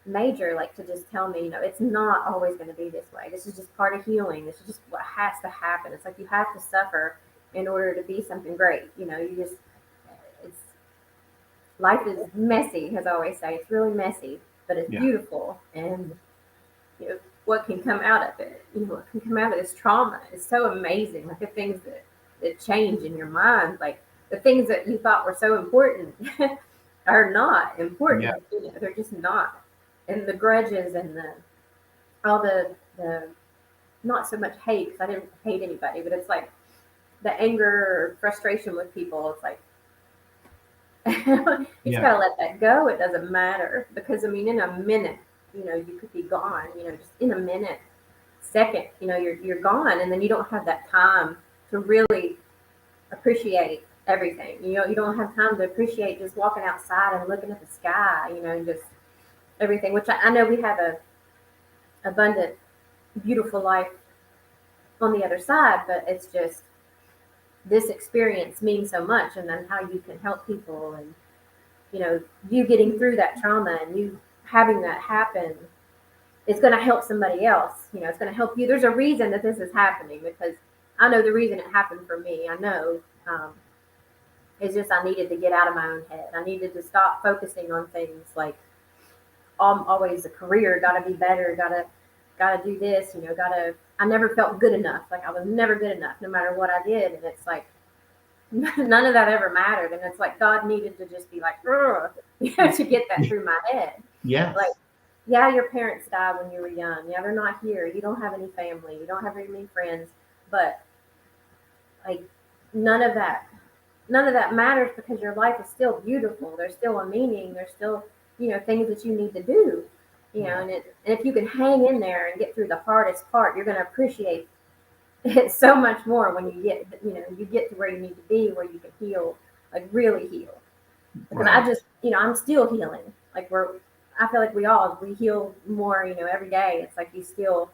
major, like to just tell me, it's not always going to be this way. This is just part of healing. This is just what has to happen. It's like you have to suffer in order to be something great. It's life is messy, as I always say. It's really messy, but it's yeah, beautiful. And what can come out of it, what can come out of this trauma is so amazing. Like the things that change in your mind, like the things that you thought were so important are not yeah, important. They're just not. And the grudges and all the not so much hate, because I didn't hate anybody, but it's like the anger or frustration with people. It's like you just yeah, gotta let that go. It doesn't matter, because I mean, in a minute, you could be gone. Just in a minute, second, you're gone, and then you don't have that time to really appreciate everything. You don't have time to appreciate just walking outside and looking at the sky. And just everything. Which I know we have a abundant, beautiful life on the other side, but it's just this experience means so much, and then how you can help people, and you getting through that trauma and you having that happen is going to help somebody else. It's going to help you. There's a reason that this is happening, because I know the reason it happened for me. I know it's just I needed to get out of my own head. I needed to stop focusing on things like always a career, got to be better, got to do this, got to. I never felt good enough. Like I was never good enough, no matter what I did. And it's like none of that ever mattered. And it's like God needed to just be like, "Ugh," to get that through my head. Like, yes, yeah, your parents died when you were young. Yeah, they're not here. You don't have any family. You don't have very many friends. But like none of that none of that matters, because your life is still beautiful. There's still a meaning. There's still, things that you need to do. yeah, And if you can hang in there and get through the hardest part, you're going to appreciate it so much more when you get to where you need to be, where you can heal, like really heal. Because I right, just, I'm still healing. Like I feel like we heal more, every day. It's like you still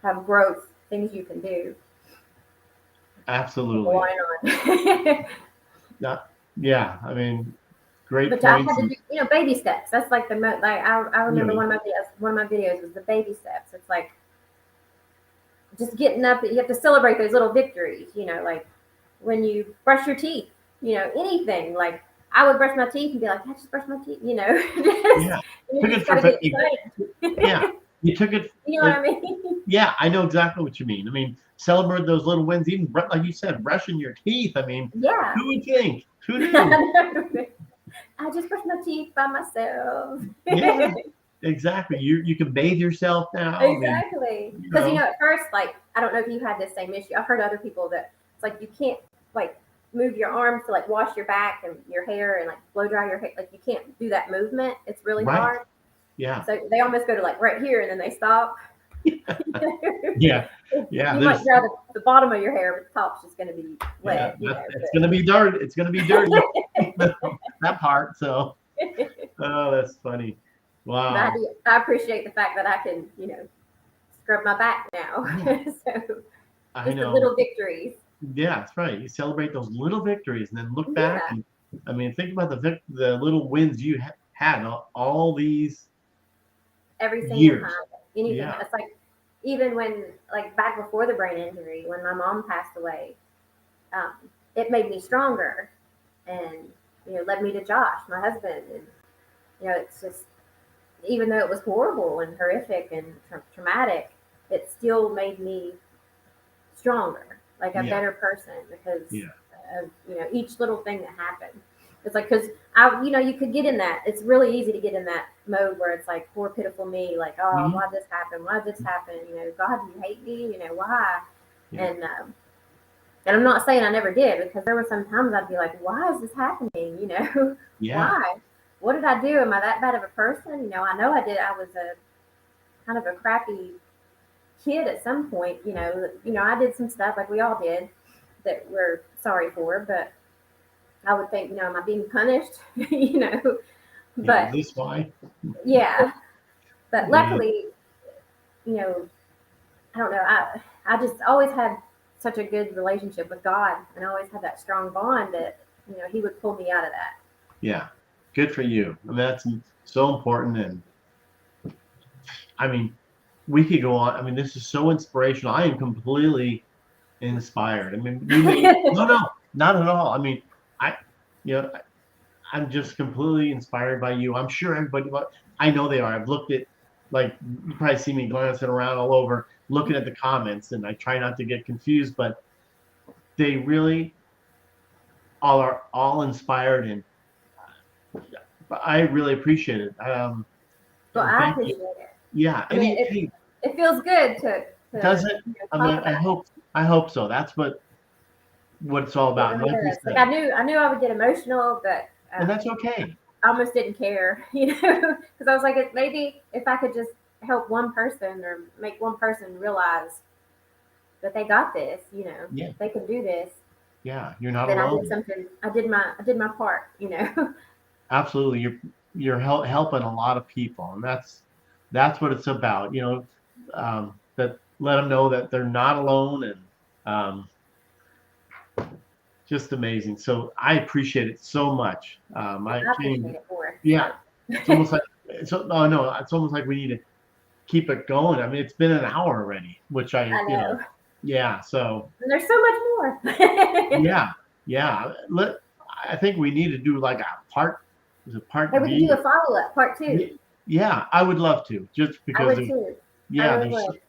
have growth, things you can do. Go absolutely. on and on. Yeah, yeah. I mean, great But I had points. to And do, baby steps. That's like the most. Like I remember really, one of my videos was the baby steps. It's like just getting up. You have to celebrate those little victories. Like when you brush your teeth. Anything. Like I would brush my teeth and be like, I just brushed my teeth. Just yeah, you took it just for gotta get excited. yeah. You took it. You know what It I mean? Yeah, I know exactly what you mean. I mean, celebrate those little wins, even like you said, brushing your teeth. I mean, Yeah. who would think? Who knew? I just brushed my teeth by myself. Yeah, exactly. You can bathe yourself now. I mean, Exactly. you Because know, at first, like I don't know if you had this same issue. I've heard other people that it's like you can't like move your arms to like wash your back and your hair and like blow dry your hair. Like you can't do that movement. It's really right? hard. Yeah, So they almost go to like right here and then they stop. yeah, yeah. You might There's dry the bottom of your hair, but the top's just going to be yeah. wet. It's gonna be dirt. It's gonna be dirty. That part. So, oh, that's funny. But Wow. I appreciate the fact that I can scrub my back now. Yeah, So I just the know. little victories. Yeah, that's right. You celebrate those little victories and then look back Yeah. and I mean, think about the little wins you had all these Every single years. time anything. Yeah, It's like even when like back before the brain injury, when my mom passed away, um, it made me stronger, and led me to Josh, my husband, and it's just even though it was horrible and horrific and traumatic, it still made me stronger. like a Yeah. better person because Yeah. of, each little thing that happened. It's like, because you could get in that. It's really easy to get in that mode where it's like, poor, pitiful me. Like, oh, Mhm. why this happen? Why this happen? God, do you hate me? Why? Yeah. And I'm not saying I never did, because there were some times I'd be like, why is this happening? Yeah. Why? What did I do? Am I that bad of a person? I know I did. I was a kind of a crappy kid at some point. I did some stuff like we all did that we're sorry for, but I would think, am I being punished? Yeah. Is But this why? yeah, but Yeah. luckily, you know, I don't know. I just always had such a good relationship with God, and I always had that strong bond that He would pull me out of that. Yeah. Good for you. I mean, that's so important. And I mean, we could go on. I mean, this is so inspirational. I am completely inspired. I mean, you may, no, no, not at all. I mean, I, you know, I'm just completely inspired by you. I'm sure everybody, but I know they are. I've looked at, like, you probably see me glancing around all over, looking at the comments, and I try not to get confused, but they really all are all inspired, and I really appreciate it. Well, And I thank you. appreciate it. Yeah, I and mean, hey, it feels good does to it? I talk mean, about it. I hope so. That's what it's all It about. And really like you does. Like, said, I knew I would get emotional, but and that's okay. I almost didn't care, because I was like, maybe if I could just help one person or make one person realize that they got this, Yeah, they can do this, yeah, you're not then I did alone. something. I did my part. Absolutely, you're helping a lot of people, and that's what it's about. That let them know that they're not alone, and um, just amazing. So I appreciate it so much. I I can't appreciate even, it more. yeah, So it's almost like oh no, it's almost like we need to keep it going. I mean, it's been an hour already, which I know, yeah. So and there's so much more. yeah, yeah. I think we need to do like a is it part And we could do B? a follow up part two. Yeah, I would love to, just I because would of, too. I yeah, really would.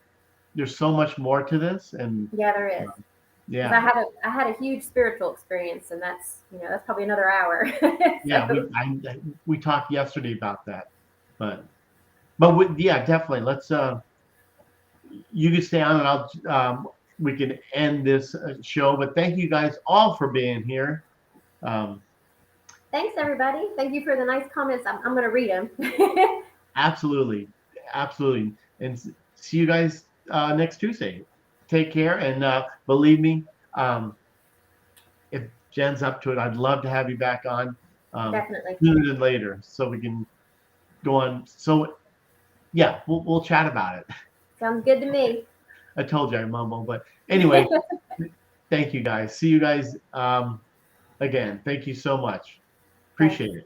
there's so much more to this, and Yeah, there is. Because yeah, I had a huge spiritual experience, and that's probably another hour. yeah. So We talked yesterday about that, but yeah, definitely. Let's you can stay on, and I'll we can end this show. But thank you guys all for being here. Um, thanks, everybody. Thank you for the nice comments. I'm going to read them. absolutely, absolutely, and see you guys next Tuesday. Take care, and believe me, um, if Jen's up to it, I'd love to have you back on Definitely. sooner than later, so we can go on. So yeah, we'll chat about it. Sounds good to me. I told you I mumble, but anyway, thank you guys. See you guys again. Thank you so much. Thanks. Appreciate it.